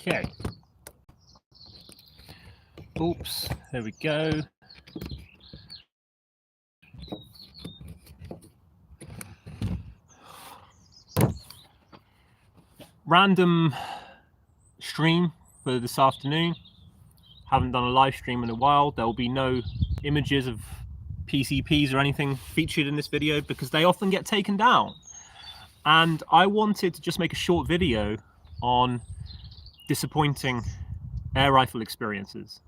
Okay. Oops, there we go. Random stream for this afternoon. Haven't done a live stream in a while. There will be no images of PCPs or anything featured in this video because they often get taken down. And I wanted to just make a short video on disappointing air rifle experiences.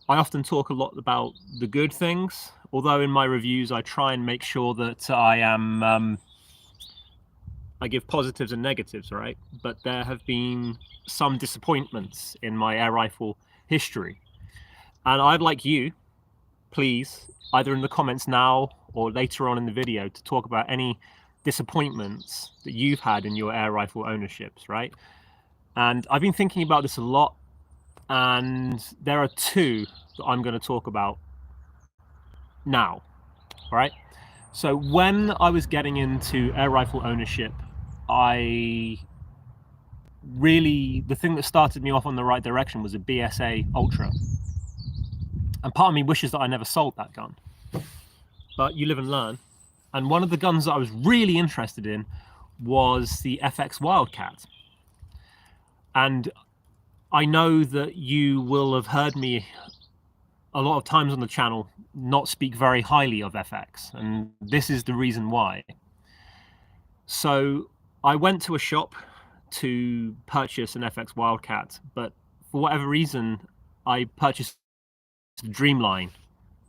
I often talk a lot about the good things, although in my reviews I try and make sure that I give positives and negatives, right? But there have been some disappointments in my air rifle history. And I'd like you, please, either in the comments now or later on in the video, to talk about any disappointments that you've had in your air rifle ownerships, right? And I've been thinking about this a lot, and there are two that I'm going to talk about now, right? So when I was getting into air rifle ownership, the thing that started me off on the right direction was a BSA Ultra. And part of me wishes that I never sold that gun, but you live and learn. And one of the guns that I was really interested in was the FX Wildcat. And I know that you will have heard me a lot of times on the channel not speak very highly of FX, and this is the reason why. So I went to a shop to purchase an FX Wildcat, but for whatever reason I purchased the Dreamline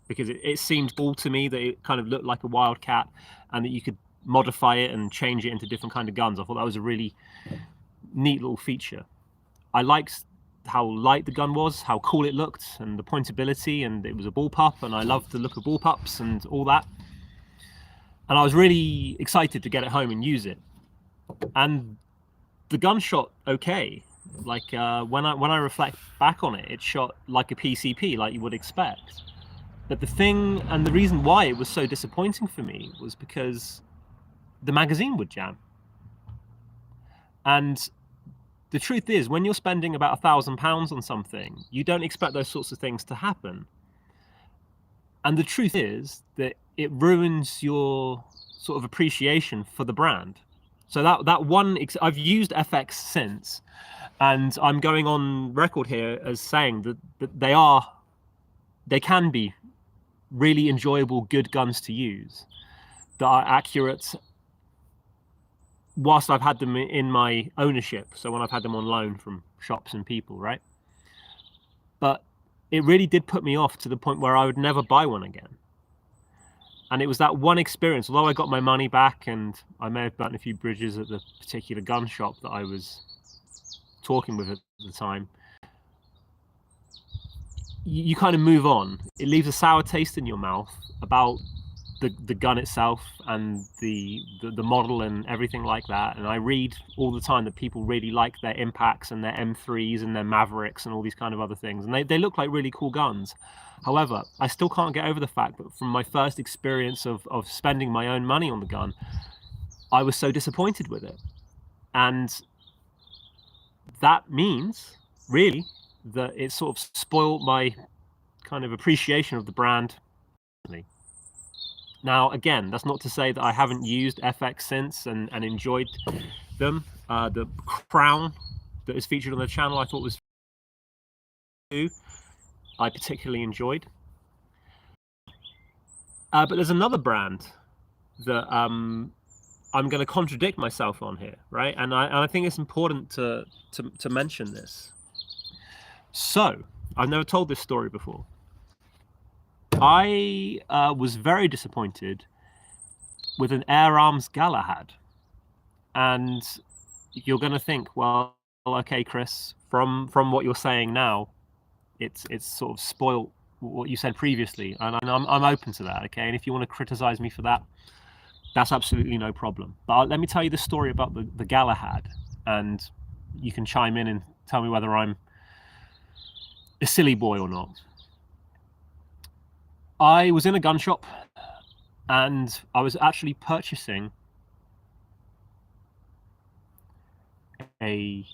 because it seemed cool to me that it kind of looked like a Wildcat and that you could modify it and change it into different kind of guns. I thought that was a really neat little feature. I liked how light the gun was, how cool it looked, and the pointability, and it was a bullpup, and I loved the look of bullpups and all that. And I was really excited to get it home and use it. And the gun shot okay. Like when I reflect back on it, it shot like a PCP, like you would expect. But the thing, and the reason why it was so disappointing for me, was because the magazine would jam. And the truth is, when you're spending about £1,000 on something, you don't expect those sorts of things to happen. And the truth is that it ruins your sort of appreciation for the brand. So that one, I've used FX since, and I'm going on record here as saying that they can be really enjoyable, good guns to use that are accurate whilst I've had them in my ownership. So when I've had them on loan from shops and people, right? But it really did put me off to the point where I would never buy one again. And it was that one experience, although I got my money back and I may have burnt a few bridges at the particular gun shop that I was talking with at the time, you kind of move on. It leaves a sour taste in your mouth about the gun itself and the model and everything like that. And I read all the time that people really like their Impacts and their M3s and their Mavericks and all these kind of other things, and they look like really cool guns. However, I still can't get over the fact that from my first experience of spending my own money on the gun, I was so disappointed with it. And that means really that it sort of spoiled my kind of appreciation of the brand. Now, again, that's not to say that I haven't used FX since and enjoyed them. The Crown that is featured on the channel I thought was I particularly enjoyed. But there's another brand that I'm going to contradict myself on here, right? And I think it's important to mention this. So, I've never told this story before. I was very disappointed with an Air Arms Galahad. And you're going to think, well, okay, Chris, from what you're saying now, it's sort of spoiled what you said previously, and I'm open to that, okay? And if you want to criticize me for that, that's absolutely no problem. But let me tell you the story about the Galahad, and you can chime in and tell me whether I'm a silly boy or not. I was in a gun shop, and I was actually purchasing a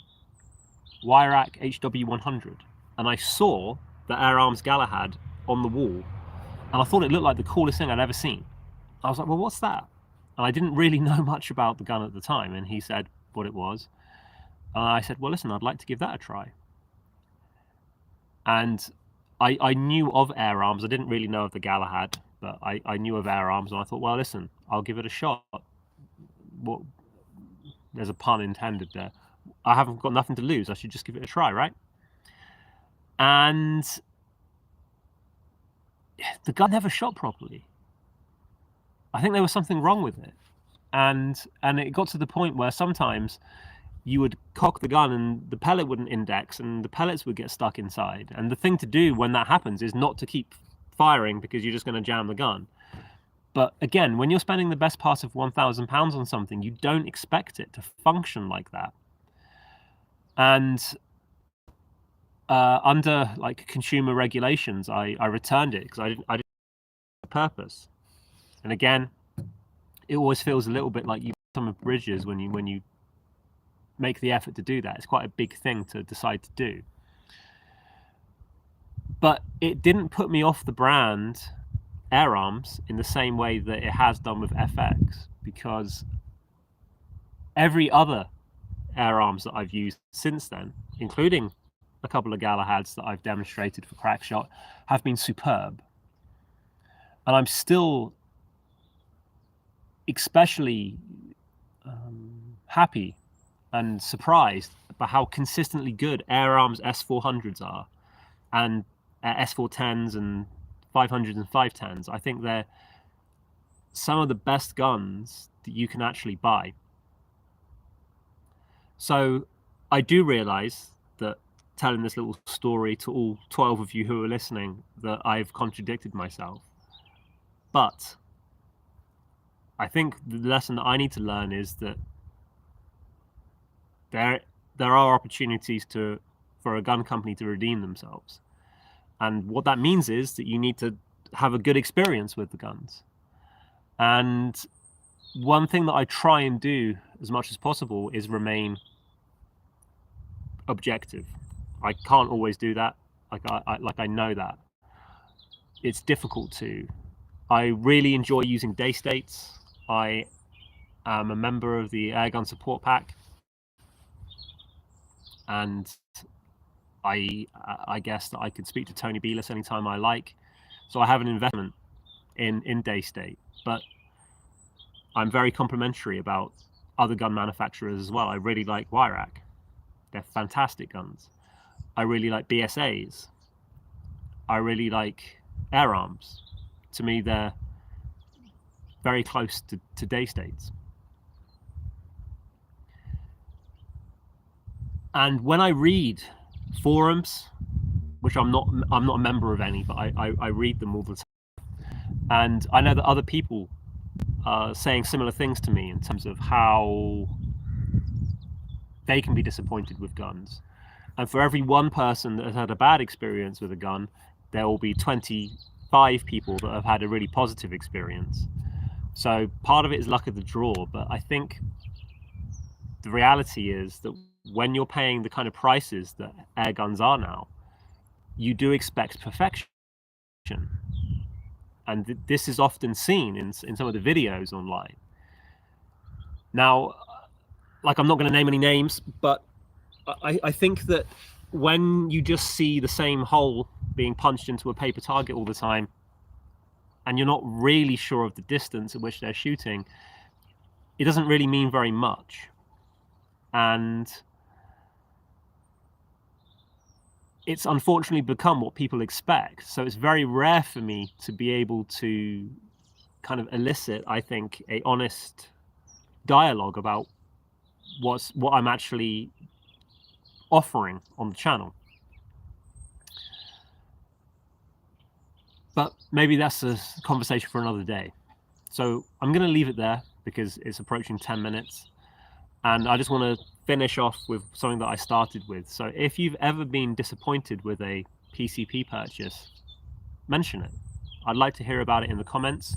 Wirac HW100, and I saw the Air Arms Galahad on the wall, and I thought it looked like the coolest thing I'd ever seen. I was like, well, what's that? And I didn't really know much about the gun at the time, and he said what it was. And I said, well, listen, I'd like to give that a try. And I knew of Air Arms. I didn't really know of the Galahad, but I knew of Air Arms, and I thought, well, listen, I'll give it a shot. What, there's a pun intended there. I haven't got nothing to lose. I should just give it a try, right? And the gun never shot properly. I think there was something wrong with it. And it got to the point where sometimes you would cock the gun and the pellet wouldn't index and the pellets would get stuck inside. And the thing to do when that happens is not to keep firing, because you're just going to jam the gun. But again, when you're spending the best part of £1,000 on something, you don't expect it to function like that. And under like consumer regulations, I returned it because I didn't have a purpose. And again, it always feels a little bit like you burn some bridges when you make the effort to do that. It's quite a big thing to decide to do. But it didn't put me off the brand Air Arms in the same way that it has done with FX, because every other Air Arms that I've used since then, including a couple of Galahads that I've demonstrated for Crackshot, have been superb. And I'm still especially happy and surprised by how consistently good Air Arms S400s are, and S410s and 500s and 510s. I think they're some of the best guns that you can actually buy. So I do realize that telling this little story to all 12 of you who are listening, that I've contradicted myself. But I think the lesson that I need to learn is that there are opportunities for a gun company to redeem themselves. And what that means is that you need to have a good experience with the guns. And one thing that I try and do as much as possible is remain objective. I can't always do that. I know that. It's difficult to. I really enjoy using day states. I am a member of the Airgun Support Pack. And I guess that I could speak to Tony Belis anytime I like. So I have an investment in day state, but I'm very complimentary about other gun manufacturers as well. I really like Wirac. They're fantastic guns. I really like BSAs. I really like Air Arms. To me, they're very close to day states. And when I read forums, which I'm not a member of any, but I read them all the time, and I know that other people are saying similar things to me in terms of how they can be disappointed with guns. And for every one person that has had a bad experience with a gun, there will be 25 people that have had a really positive experience. So part of it is luck of the draw, but I think the reality is that when you're paying the kind of prices that air guns are now, you do expect perfection. And this is often seen in some of the videos online. Now, like, I'm not going to name any names, but I think that when you just see the same hole being punched into a paper target all the time, and you're not really sure of the distance at which they're shooting, it doesn't really mean very much. And it's unfortunately become what people expect. So it's very rare for me to be able to kind of elicit, I think, a honest dialogue about what I'm actually offering on the channel. But maybe that's a conversation for another day. So I'm going to leave it there because it's approaching 10 minutes. And I just want to finish off with something that I started with. So if you've ever been disappointed with a PCP purchase, mention it. I'd like to hear about it in the comments.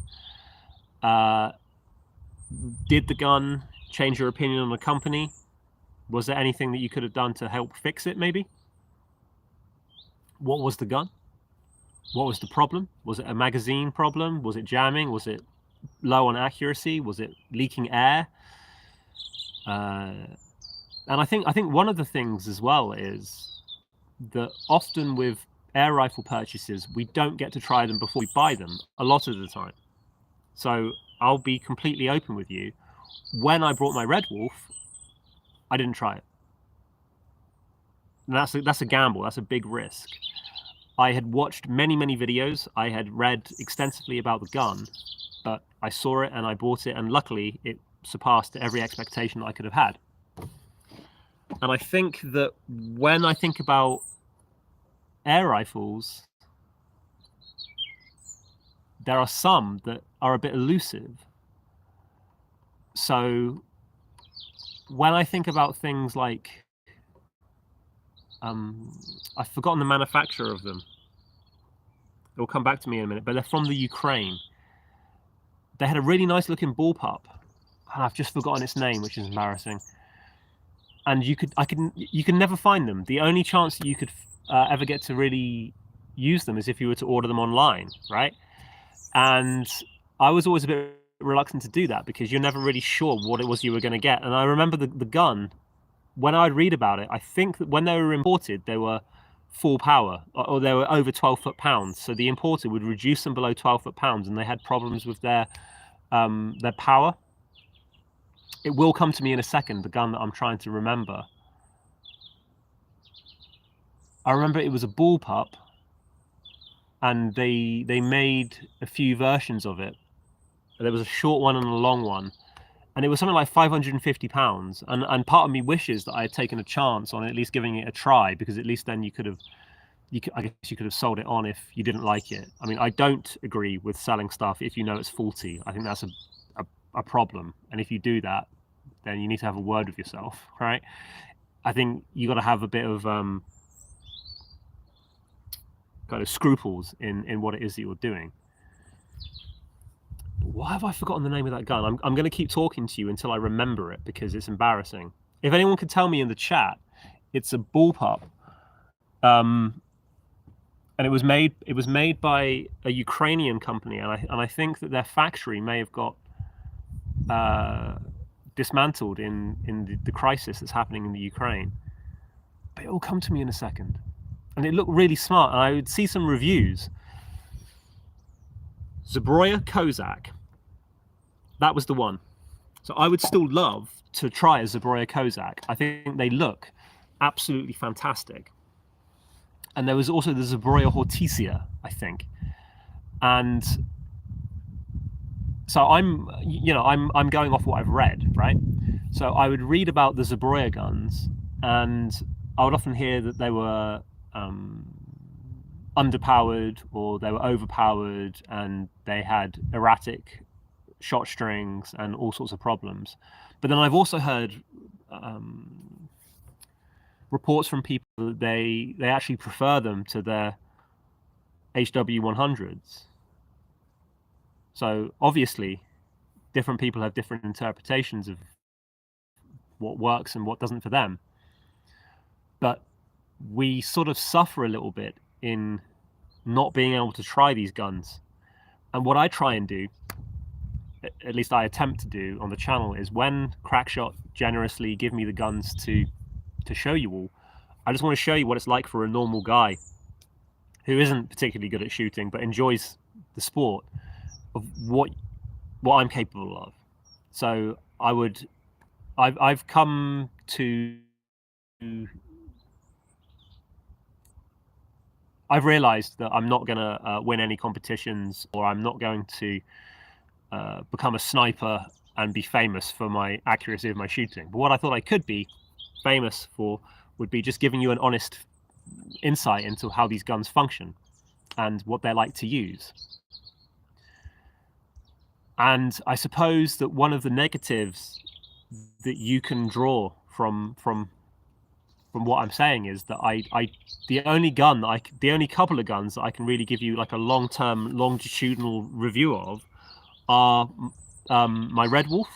Did the gun change your opinion on the company? Was there anything that you could have done to help fix it, maybe? What was the gun? What was the problem? Was it a magazine problem? Was it jamming? Was it low on accuracy? Was it leaking air? And I think one of the things as well is that often with air rifle purchases, we don't get to try them before we buy them a lot of the time. So I'll be completely open with you. When I brought my Red Wolf, I didn't try it. And that's a gamble. That's a big risk. I had watched many videos. I had read extensively about the gun, but I saw it and I bought it, and luckily it surpassed every expectation I could have had. And I think that when I think about air rifles, there are some that are a bit elusive. So when I think about things like, I've forgotten the manufacturer of them. It will come back to me in a minute, but they're from the Ukraine. They had a really nice looking bullpup, and I've just forgotten its name, which is embarrassing. And you can never find them. The only chance that you could ever get to really use them is if you were to order them online, right? And I was always a bit reluctant to do that because you're never really sure what it was you were going to get. And I remember the gun, when I'd read about it, I think that when they were imported, they were full power, or they were over 12 foot-pounds. So the importer would reduce them below 12 foot-pounds, and they had problems with their power. It will come to me in a second, the gun that I'm trying to remember. I remember it was a bullpup, and they made a few versions of it. There was a short one and a long one, and it was something like 550 pounds. And part of me wishes that I had taken a chance on at least giving it a try, because at least then I guess you could have sold it on if you didn't like it. I mean, I don't agree with selling stuff if you know it's faulty. I think that's a problem. And if you do that, then you need to have a word with yourself, right? I think you got to have a bit of kind of scruples in what it is that you're doing. Why have I forgotten the name of that gun? I'm going to keep talking to you until I remember it, because it's embarrassing. If anyone could tell me in the chat, it's a bullpup, and it was made by a Ukrainian company, and I think that their factory may have got dismantled in the crisis that's happening in the Ukraine. But it will come to me in a second, and it looked really smart. And I would see some reviews. Zabroya Kozak, that was the one. So I would still love to try a Zabroya Kozak. I think they look absolutely fantastic. And there was also the Zabroya Hortesia, I think. And so I'm going off what I've read, right? So I would read about the Zabroya guns, and I would often hear that they were underpowered, or they were overpowered, and they had erratic shot strings and all sorts of problems. But then I've also heard reports from people that they actually prefer them to their HW100s. So obviously different people have different interpretations of what works and what doesn't for them, but we sort of suffer a little bit in not being able to try these guns. And what I try and do, at least I attempt to do on the channel, is when Crackshot generously give me the guns to show you all, I just want to show you what it's like for a normal guy who isn't particularly good at shooting but enjoys the sport, of what I'm capable of. So I've come to, I've realized that I'm not going to win any competitions, or I'm not going to become a sniper and be famous for my accuracy of my shooting. But what I thought I could be famous for would be just giving you an honest insight into how these guns function and what they're like to use. And I suppose that one of the negatives that you can draw from what I'm saying is that the only couple of guns that I can really give you like a long-term longitudinal review of are my Red Wolf,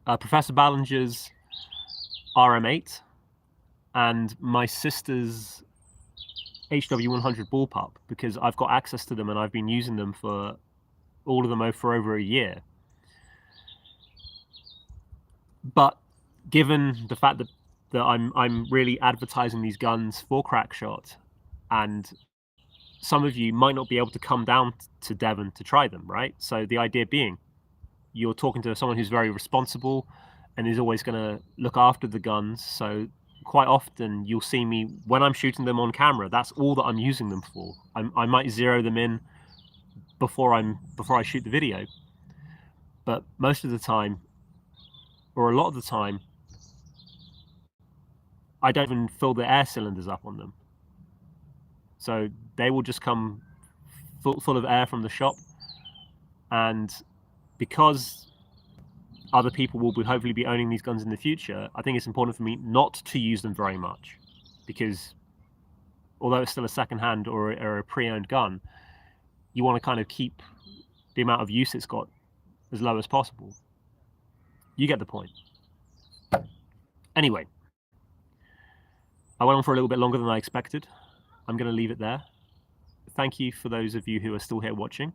Professor Ballinger's RM8 and my sister's HW100 bullpup, because I've got access to them and I've been using them for all of them for over a year. But given the fact that I'm really advertising these guns for Crackshot, and some of you might not be able to come down to Devon to try them, right? So the idea being, you're talking to someone who's very responsible and is always going to look after the guns. So quite often you'll see me when I'm shooting them on camera. That's all that I'm using them for. I might zero them in before I shoot the video, but most of the time, or a lot of the time, I don't even fill the air cylinders up on them. So they will just come full of air from the shop. And because other people will hopefully be owning these guns in the future, I think it's important for me not to use them very much, because although it's still a second-hand or a pre-owned gun, you want to kind of keep the amount of use it's got as low as possible. You get the point. Anyway, I went on for a little bit longer than I expected. I'm going to leave it there. Thank you for those of you who are still here watching.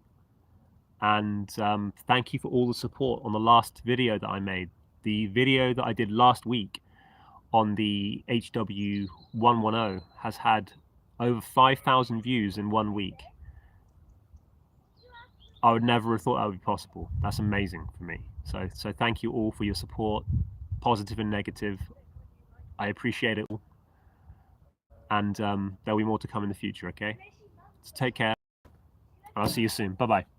And thank you for all the support on the last video that I made. The video that I did last week on the HW110 has had over 5,000 views in 1 week. I would never have thought that would be possible. That's amazing for me. So thank you all for your support, positive and negative. I appreciate it all. And there'll be more to come in the future, okay? So take care, and I'll see you soon. Bye-bye.